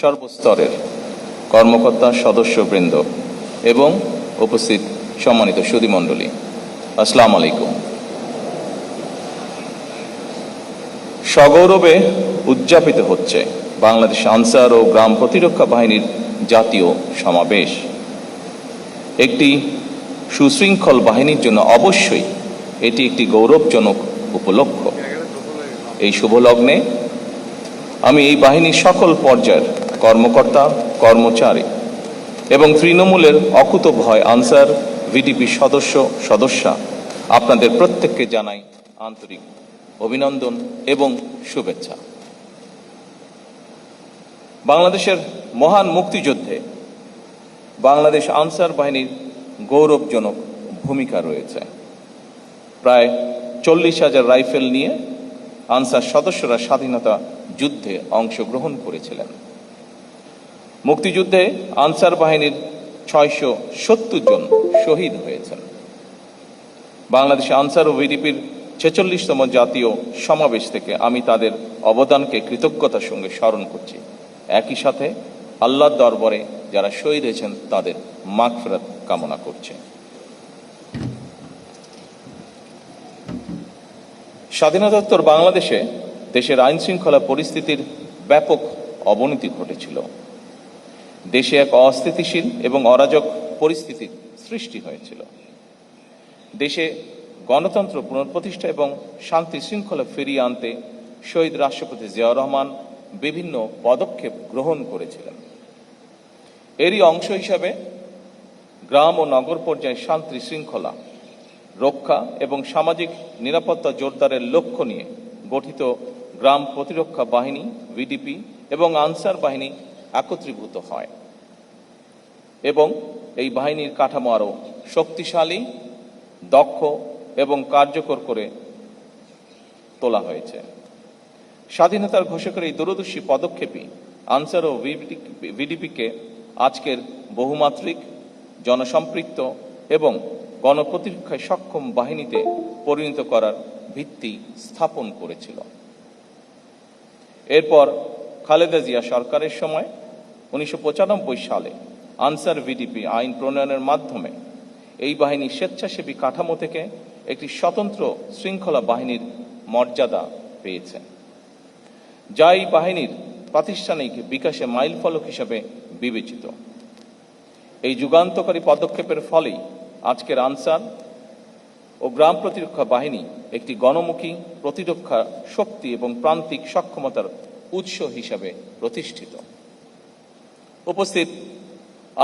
সর্বস্তরের কর্মকর্তা, সদস্যবৃন্দ এবং উপস্থিত সম্মানিত সুধীমণ্ডলী, আসসালামু আলাইকুম। সগৌরবে উদযাপিত হচ্ছে বাংলাদেশ আনসার ও গ্রাম প্রতিরক্ষা বাহিনীর জাতীয় সমাবেশ। একটি সুশৃঙ্খল বাহিনীর জন্য অবশ্যই এটি একটি গৌরবজনক উপলক্ষ। এই শুভ লগ্নে আমি এই বাহিনীর সকল পর্যায়ের কর্মকর্তা, কর্মচারী এবং তৃণমূলের অকুতোভয় আনসার ভিডিপি সদস্যা আপনাদের প্রত্যেককে জানাই আন্তরিক অভিনন্দন এবং শুভেচ্ছা। বাংলাদেশের মহান মুক্তিযুদ্ধে বাংলাদেশ আনসার বাহিনীর গৌরবজনক ভূমিকা রয়েছে। প্রায় 40,000 রাইফেল নিয়ে আনসার সদস্যরা স্বাধীনতা যুদ্ধে অংশগ্রহণ করেছিলেন। মুক্তিযুদ্ধে আনসার বাহিনীর 670 জন শহীদ হয়েছেন। বাংলাদেশ আনসার ও ভিডিপির 46তম জাতীয় সমাবেশ থেকে আমি তাদের অবদানকে কৃতজ্ঞতার সঙ্গে স্মরণ করছি। একই সাথে আল্লাহর দরবারে যারা শহীদ হয়েছেন তাদের মাগফিরাত কামনা করছে। স্বাধীনতোত্তর বাংলাদেশে দেশের আইন শৃঙ্খলা পরিস্থিতির ব্যাপক অবনতি ঘটেছিল। দেশে এক অস্থিতিশীল এবং অরাজক পরিস্থিতির সৃষ্টি হয়েছিল। দেশে গণতন্ত্র পুনঃপ্রতিষ্ঠা এবং শান্তি শৃঙ্খলা ফিরিয়ে আনতে শহীদ রাষ্ট্রপতি জিয়াউর রহমান বিভিন্ন পদক্ষেপ গ্রহণ করেছিলেন। এরই অংশ হিসাবে গ্রাম ও নগর পর্যায়ে শান্তি শৃঙ্খলা রক্ষা এবং সামাজিক নিরাপত্তা জোরদারের লক্ষ্য নিয়ে গঠিত গ্রাম প্রতিরক্ষা বাহিনী ভিডিপি এবং আনসার বাহিনী একত্রীভূত হয় এবং এই বাহিনীর কাঠামো আরও শক্তিশালী, দক্ষ এবং কার্যকর করে তোলা হয়েছে। স্বাধীনতার ঘোষকের এই দূরদর্শী পদক্ষেপই আনসার ও ভিডিপিকে আজকের বহুমাত্রিক, জনসম্পৃক্ত এবং গণপ্রতিরক্ষায় সক্ষম বাহিনীতে পরিণত করার ভিত্তি স্থাপন করেছিল। এরপর খালেদা জিয়া সরকারের সময় 1995 সালে আনসার ভিডিপি আইন প্রণয়নের মাধ্যমে এই বাহিনী স্বেচ্ছাসেবী কাঠামো থেকে একটি স্বতন্ত্র শৃঙ্খলা বাহিনীর মর্যাদা পেয়েছে, যা এই বাহিনীর প্রাতিষ্ঠানিক বিকাশে মাইলফলক হিসেবে বিবেচিত। এই যুগান্তকারী পদক্ষেপের ফলেই আজকের আনসার ও গ্রাম প্রতিরক্ষা বাহিনী একটি গণমুখী প্রতিরক্ষা শক্তি এবং প্রান্তিক সক্ষমতার উৎস হিসাবে প্রতিষ্ঠিত। উপস্থিত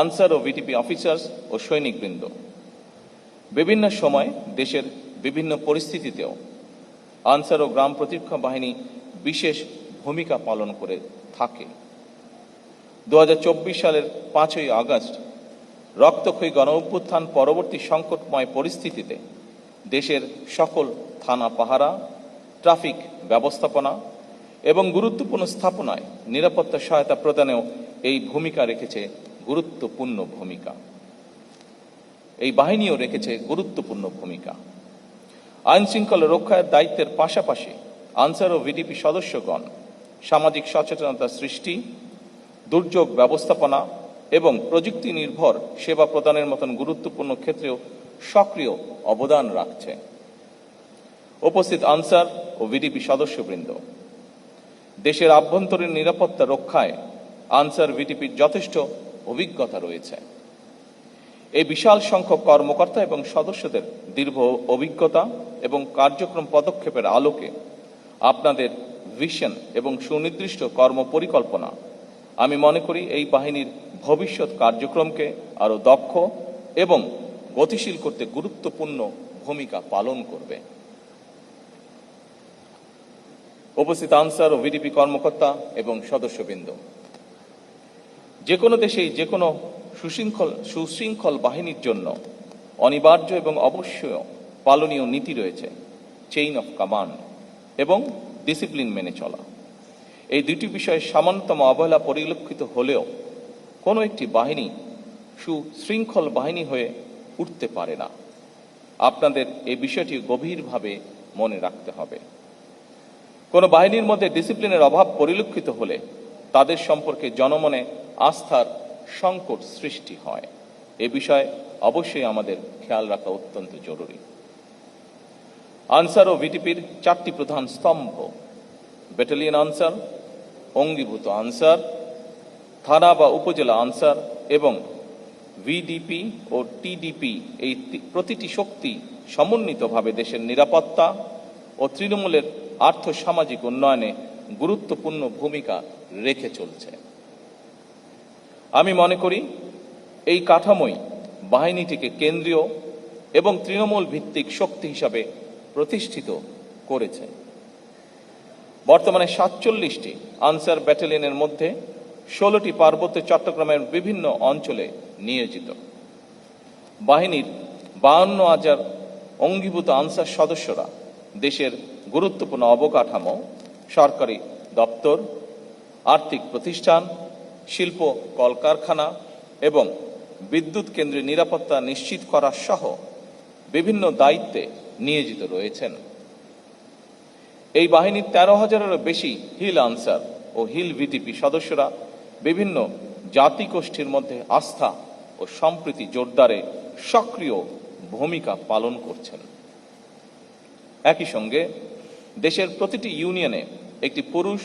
আনসার ও ভিডিপি অফিসার্স ও সৈনিকবৃন্দ, বিভিন্ন সময় দেশের বিভিন্ন পরিস্থিতিতেও আনসার ও গ্রাম প্রতিরক্ষা বাহিনী বিশেষ ভূমিকা পালন করে থাকে। 2024 সালের 5ই আগস্ট রক্তক্ষয়ী গণ অভ্যুত্থান পরবর্তী সংকটময় পরিস্থিতিতে দেশের সকল থানা পাহারা, ট্রাফিক ব্যবস্থাপনা এবং গুরুত্বপূর্ণ স্থাপনায় নিরাপত্তা সহায়তা প্রদানেও এই ভূমিকা রেখেছে গুরুত্বপূর্ণ ভূমিকা। এই বাহিনীও রেখেছে গুরুত্বপূর্ণ ভূমিকা। আইন শৃঙ্খলা রক্ষার দায়িত্বের পাশাপাশি আনসার ও ভিডিপি সদস্যগণ সামাজিক সচেতনতা সৃষ্টি, দুর্যোগ ব্যবস্থাপনা এবং প্রযুক্তি নির্ভর সেবা প্রদানের মতন গুরুত্বপূর্ণ ক্ষেত্রেও সক্রিয় অবদান রাখছে। উপস্থিত আনসার ও ভিডিপি সদস্যবৃন্দ, দেশের আভ্যন্তরীণ নিরাপত্তা রক্ষায় আনসার ভিডিপির যথেষ্ট অভিজ্ঞতা রয়েছে। এই বিশাল সংখ্যক কর্মকর্তা এবং সদস্যদের দীর্ঘ অভিজ্ঞতা এবং কার্যক্রম পদক্ষেপের আলোকে আপনাদের ভিশন এবং সুনির্দিষ্ট কর্মপরিকল্পনা আমি মনে করি এই বাহিনীর ভবিষ্যৎ কার্যক্রমকে আরও দক্ষ এবং গতিশীল করতে গুরুত্বপূর্ণ ভূমিকা পালন করবে। উপস্থিত আনসার ও ভিডিপি কর্মকর্তা এবং সদস্যবৃন্দ, যে কোনো দেশেই যে কোনো সুশৃঙ্খল বাহিনীর জন্য অনিবার্য এবং অবশ্যই পালনীয় নীতি রয়েছে চেইন অফ কমান্ড এবং ডিসিপ্লিন মেনে চলা। এই দুটি বিষয়ে সামান্যতম অবহেলা পরিলক্ষিত হলেও কোনো একটি বাহিনী সুশৃঙ্খল বাহিনী হয়ে উঠতে পারে না। আপনাদের এই বিষয়টি গভীরভাবে মনে রাখতে হবে। কোনো বাহিনীর মধ্যে ডিসিপ্লিনের অভাব পরিলক্ষিত হলে তাদের সম্পর্কে জনমনে আস্থার সংকট সৃষ্টি হয়। এ বিষয়ে অবশ্যই আমাদের খেয়াল রাখা অত্যন্ত জরুরি। আনসার ও ভিটিপির 4টি প্রধান স্তম্ভ: ব্যাটালিয়ন আনসার, অঙ্গীভূত আনসার, থানা বা উপজেলা আনসার এবং ভিডিপি ও টিডিপি। এই প্রতিটি শক্তি সমন্বিতভাবে দেশের নিরাপত্তা ও তৃণমূলের আর্থসামাজিক উন্নয়নে গুরুত্বপূর্ণ ভূমিকা রেখে চলছে। আমি মনে করি এই কাঠামোই বাহিনীটিকে কেন্দ্রীয় এবং তৃণমূল ভিত্তিক শক্তি হিসাবে প্রতিষ্ঠিত করেছে। বর্তমানে 47টি আনসার ব্যাটালিয়নের মধ্যে 16টি পার্বত্য চট্টগ্রামের বিভিন্ন অঞ্চলে নিয়োজিত। বাহিনীর 52,000 অঙ্গীভূত আনসার সদস্যরা দেশের গুরুত্বপূর্ণ অবকাঠামো, সরকারি দপ্তর, আর্থিক প্রতিষ্ঠান, শিল্প কলকারখানা এবং বিদ্যুৎ কেন্দ্রে নিরাপত্তা নিশ্চিত করা সহ বিভিন্ন দায়িত্বে নিয়োজিত রয়েছেন। এই বাহিনীর 13,000-এরও বেশি হিল আনসার ও হিল ভিটিপি সদস্যরা বিভিন্ন জাতিগোষ্ঠীর মধ্যে আস্থা ও সম্প্রীতি জোরদারে সক্রিয় ভূমিকা পালন করছেন। একই সঙ্গে দেশের প্রতিটি ইউনিয়নে একটি পুরুষ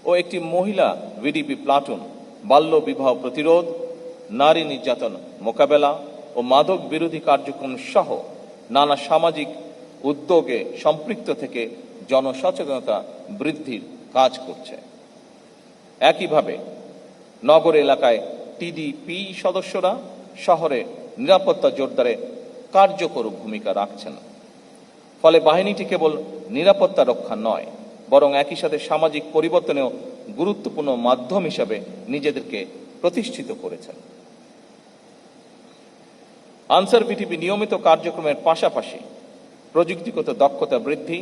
ও একটি মহিলা ভিডিপি প্লাটুন বাল্য বিবাহ প্রতিরোধ, নারী নির্যাতন মোকাবেলা ও মাদক বিরোধী কার্যক্রম সহ নানা সামাজিক উদ্যোগে সম্পৃক্ত থেকে জনসচেতনতা বৃদ্ধির কাজ করছে। একইভাবে নগর এলাকায় টিডিপি সদস্যরা শহরে নিরাপত্তা জোরদারে কার্যকর ভূমিকা রাখছেন। ফলে বাহিনীটি কেবল নিরাপত্তা রক্ষা নয়, বরং একই সাথে সামাজিক পরিবর্তনেও গুরুত্বপূর্ণ মাধ্যম হিসাবে নিজেদেরকে প্রতিষ্ঠিত করেছেন। আনসার ভিটিপি নিয়মিত কার্যক্রমের পাশাপাশি প্রযুক্তিগত দক্ষতা বৃদ্ধি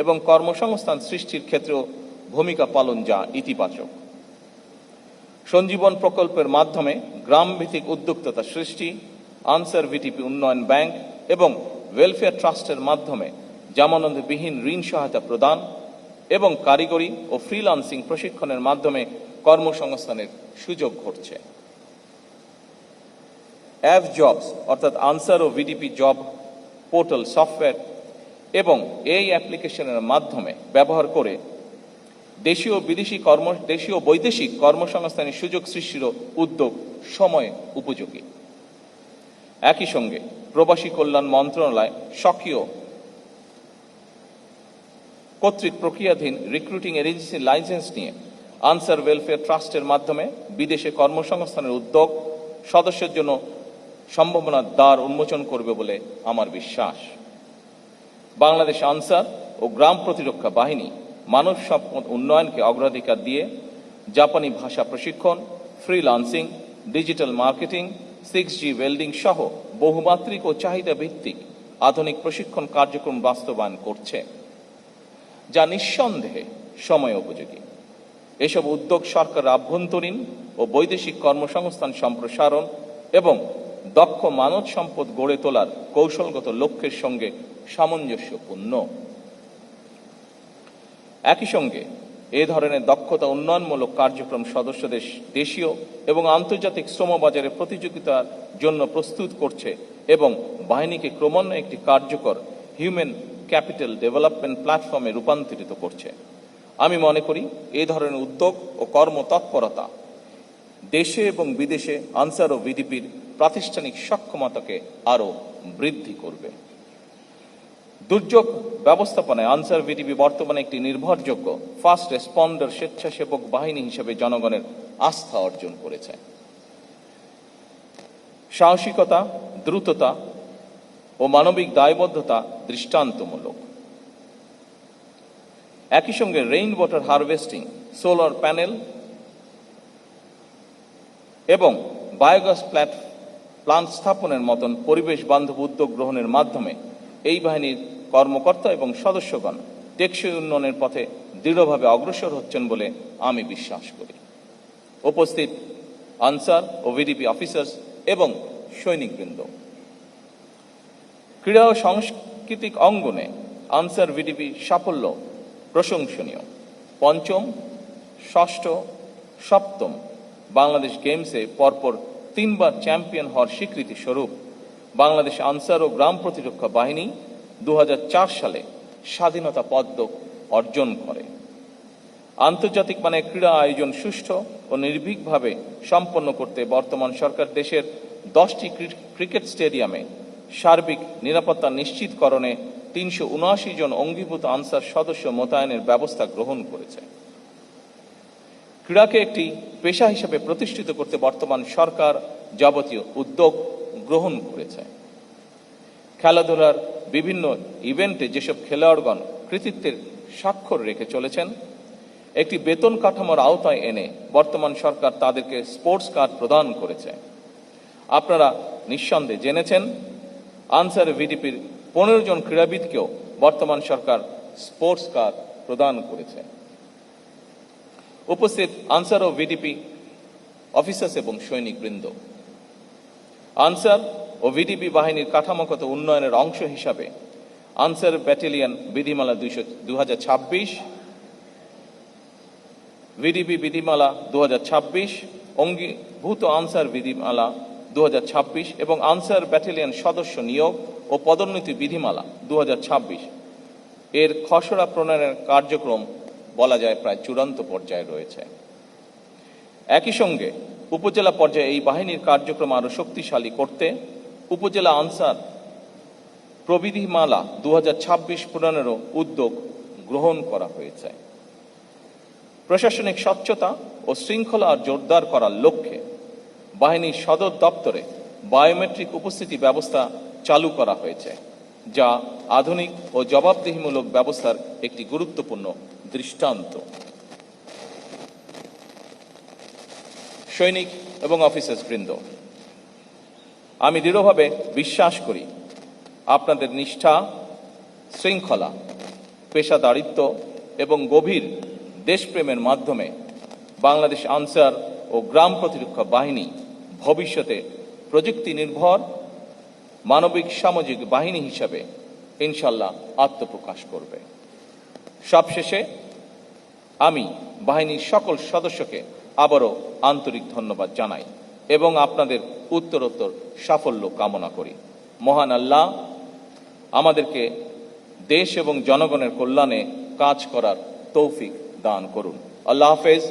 এবং কর্মসংস্থান সৃষ্টির ক্ষেত্রেও ভূমিকা পালন যা ইতিবাচক। সঞ্জীবন প্রকল্পের মাধ্যমে গ্রামভিত্তিক উদ্যোক্তা সৃষ্টি, আনসার ভিটিপি উন্নয়ন ব্যাংক এবং ওয়েলফেয়ার ট্রাস্টের মাধ্যমে জামানতবিহীন ঋণ সহায়তা প্রদান এবং কারিগরি ও ফ্রিল্যান্সিং প্রশিক্ষণের মাধ্যমে কর্মসংস্থানের সুযোগ ঘটছে। অ্যাভ জবস অর্থাৎ আনসার ও ভিডিপি জব পোর্টাল সফটওয়্যার এবং এই অ্যাপ্লিকেশনের মাধ্যমে ব্যবহার করে দেশীয় বৈদেশিক কর্মসংস্থানের সুযোগ সৃষ্টির উদ্যোগ সময় উপযোগী। একই সঙ্গে প্রবাসী কল্যাণ মন্ত্রণালয় সক্রিয় কর্তৃক প্রক্রিয়াধীন রিক্রুটিং এজেন্সির লাইসেন্স নিয়ে আনসার ওয়েলফেয়ার ট্রাস্টের মাধ্যমে বিদেশে কর্মসংস্থানের উদ্যোগ সদস্যের জন্য সম্ভাবনার দ্বার উন্মোচন করবে বলে আমার বিশ্বাস। বাংলাদেশ আনসার ও গ্রাম প্রতিরক্ষা বাহিনী মানব সম্পদ উন্নয়নকে অগ্রাধিকার দিয়ে জাপানি ভাষা প্রশিক্ষণ, freelancing, digital marketing, 6G welding সহ বহুমাত্রিক ও চাহিদা ভিত্তিক আধুনিক প্রশিক্ষণ কার্যক্রম বাস্তবায়ন করছে, যা নিঃসন্দেহে সময় উপযোগী। এসব উদ্যোগ সরকারের আভ্যন্তরীণ ও বৈদেশিক কর্মসংস্থান সম্প্রসারণ এবং দক্ষ মানব সম্পদ গড়ে তোলার কৌশলগত লক্ষ্যের সঙ্গে সামঞ্জস্যপূর্ণ। একই সঙ্গে এ ধরনের দক্ষতা উন্নয়নমূলক কার্যক্রম সদস্যদের দেশীয় এবং আন্তর্জাতিক শ্রমবাজারে প্রতিযোগিতার জন্য প্রস্তুত করছে এবং বাহিনীকে ক্রমান্বয়ে একটি কার্যকর হিউম্যান ক্যাপিটাল ডেভেলপমেন্ট প্ল্যাটফর্মে রূপান্তরিত করছে। আমি মনে করি এ ধরনের উদ্যোগ ও কর্মতৎপরতা দেশে এবং বিদেশে আনসার ও ভিডিপির প্রাতিষ্ঠানিক সক্ষমতাকে আরও বৃদ্ধি করবে। দুর্যোগ ব্যবস্থাপনায় আনসার ভিডিপি বর্তমানে একটি নির্ভরযোগ্য ফার্স্ট রেসপন্ডার স্বেচ্ছাসেবক বাহিনী হিসেবে জনগণের আস্থা অর্জন করেছে। সাহসিকতা, দ্রুততা ও মানবিক দায়বদ্ধতা দৃষ্টান্তমূলক। একই সঙ্গে rain water harvesting, solar panel এবং বায়োগ্যাস প্লান্ট স্থাপনের মতন পরিবেশ বান্ধব উদ্যোগ গ্রহণের মাধ্যমে এই বাহিনীর কর্মকর্তা এবং সদস্যগণ টেকসই উন্নয়নের পথে দৃঢ়ভাবে অগ্রসর হচ্ছেন বলে আমি বিশ্বাস করি। উপস্থিত আনসার ও ভিডিপি অফিসার্স এবং সৈনিকবৃন্দ, ক্রীড়া ও সাংস্কৃতিক অঙ্গনে আনসার ভিডিপি সাফল্য প্রশংসনীয়। পঞ্চম, ষষ্ঠ সপ্তম বাংলাদেশ গেমসে পরপর 3 বার চ্যাম্পিয়ন হওয়ার স্বীকৃতি স্বরূপ বাংলাদেশ আনসার ও গ্রাম প্রতিরক্ষা বাহিনী 2004 সালে স্বাধীনতা পদক অর্জন করে। আন্তর্জাতিক মানের ক্রীড়া আয়োজন সুষ্ঠু ও নির্ভীকভাবে সম্পন্ন করতে বর্তমান সরকার দেশের 10টি ক্রিকেট স্টেডিয়ামে সার্বিক নিরাপত্তা নিশ্চিতকরণে 379 জন অঙ্গীভূত আনসার সদস্য মোতায়েনের ব্যবস্থা গ্রহণ করেছে। ক্রীড়াকে একটি পেশা হিসেবে প্রতিষ্ঠিত করতে বর্তমান সরকার যাবতীয় উদ্যোগ গ্রহণ করেছে। খেলাধুলার বিভিন্ন ইভেন্টে যেসব খেলোয়াড়গণ কৃতিত্বের স্বাক্ষর রেখে চলেছেন, একটি বেতন কাঠামোর আওতায় এনে বর্তমান সরকার তাদেরকে স্পোর্টস কার্ড প্রদান করেছে। আপনারা নিঃসন্দেহে জেনেছেন, আনসার ভিডিপির 15 জন ক্রীড়াবিদকেও বর্তমান সরকার স্পোর্টস কার্ড প্রদান করেছে। উপস্থিত আনসার ও ভিডিপি অফিসার্স এবং সৈনিকবৃন্দ, আনসার ও ভিডিপি বাহিনীর কাঠামোগত উন্নয়নের অংশ হিসাবে আনসার ব্যাটালিয়ন বিধিমালা 2026, ভিডিপি বিধিমালা 2026, অঙ্গীভূত আনসার বিধিমালা 2026 এবং আনসার ব্যাটালিয়ন সদস্য নিয়োগ ও পদোন্নতি বিধিমালা 2026 এর খসড়া প্রণয়নের কার্যক্রম বলা যায় প্রায় চূড়ান্ত পর্যায়ে রয়েছে। একই সঙ্গে উপজেলা পর্যায়ে এই বাহিনীর কার্যক্রম আরো শক্তিশালী করতে উপজেলা আনসার প্রবিধিমালা 2026 প্রণয়নেরও উদ্যোগ গ্রহণ করা হয়েছে। প্রশাসনিক স্বচ্ছতা ও শৃঙ্খলা জোরদার করার লক্ষ্যে বাহিনীর সদর দপ্তরে বায়োমেট্রিক উপস্থিতি ব্যবস্থা চালু করা হয়েছে, যা আধুনিক ও জবাবদিহিমূলক ব্যবস্থার একটি গুরুত্বপূর্ণ দৃষ্টান্ত। সৈনিক এবং অফিসার্স বৃন্দ, আমি দৃঢ়ভাবে বিশ্বাস করি আপনাদের নিষ্ঠা, শৃঙ্খলা, পেশাদারিত্ব এবং গভীর দেশপ্রেমের মাধ্যমে বাংলাদেশ আনসার ও গ্রাম প্রতিরক্ষা বাহিনী ভবিষ্যতে প্রযুক্তি নির্ভর মানবিক সামাজিক বাহিনী হিসাবে ইনশাল্লাহ আত্মপ্রকাশ করবে। সবশেষে আমি বাহিনীর সকল সদস্যকে আবারও আন্তরিক ধন্যবাদ জানাই এবং আপনাদের উত্তরোত্তর সাফল্য কামনা করি। মহান আল্লাহ আমাদেরকে দেশ এবং জনগণের কল্যাণে কাজ করার তৌফিক দান করুন। আল্লাহ হাফেজ।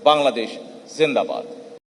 বাংলাদেশ জিন্দাবাদ।